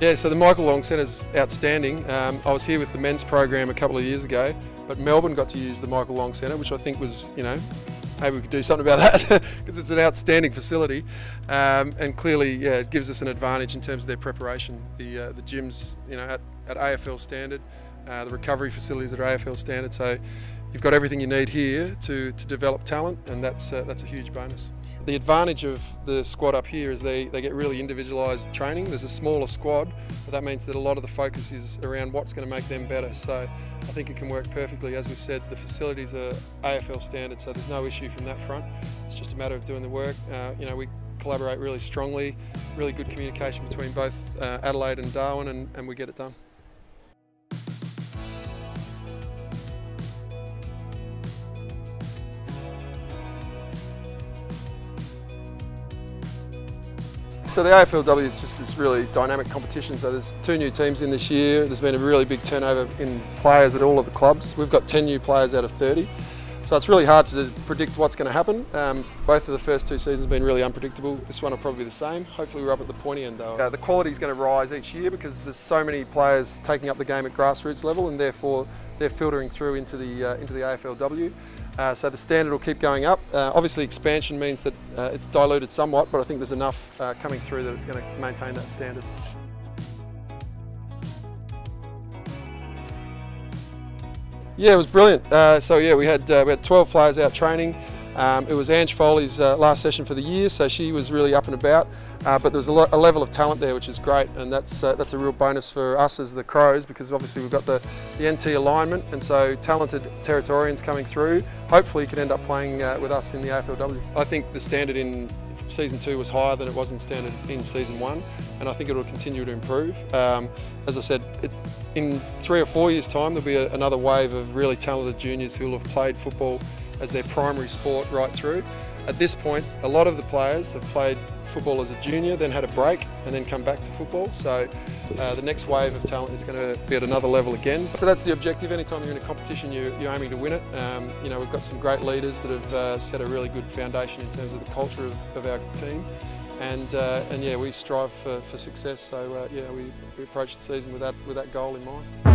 Yeah, so the Michael Long Centre's outstanding. I was here with the men's program a couple of years ago, but Melbourne got to use the Michael Long Centre, which I think was, maybe we could do something about that because it's an outstanding facility, and clearly, yeah, it gives us an advantage in terms of their preparation. The gyms, at AFL standard, the recovery facilities that are AFL standard. So you've got everything you need here to develop talent, and that's a huge bonus. The advantage of the squad up here is they get really individualised training. There's a smaller squad, but that means that a lot of the focus is around what's going to make them better. So I think it can work perfectly. As we've said, the facilities are AFL standard, so there's no issue from that front. It's just a matter of doing the work. We collaborate really strongly, really good communication between both Adelaide and Darwin, and we get it done. So the AFLW is just this really dynamic competition. So there's 2 new teams in this year. There's been a really big turnover in players at all of the clubs. We've got 10 new players out of 30. So it's really hard to predict what's going to happen. Both of the first 2 seasons have been really unpredictable. This one will probably be the same. Hopefully we're up at the pointy end though. The quality is going to rise each year because there's so many players taking up the game at grassroots level, and therefore they're filtering through into the AFLW. So the standard will keep going up. Obviously expansion means that it's diluted somewhat, but I think there's enough coming through that it's going to maintain that standard. Yeah, it was brilliant. So yeah, we had 12 players out training. It was Ange Foley's last session for the year, so she was really up and about. But there's a level of talent there, which is great, and that's a real bonus for us as the Crows, because obviously we've got the NT alignment, and so talented Territorians coming through. Hopefully, can end up playing with us in the AFLW. I think the standard in Season 2 was higher than it was in standard in Season 1, and I think it will continue to improve. As I said, in 3 or 4 years' time, there'll be another wave of really talented juniors who will have played football as their primary sport right through. At this point, a lot of the players have played football as a junior, then had a break, and then come back to football. So the next wave of talent is going to be at another level again. So that's the objective. Anytime you're in a competition, you're aiming to win it. We've got some great leaders that have set a really good foundation in terms of the culture of our team. And yeah, we strive for success. So yeah, we approach the season with that goal in mind.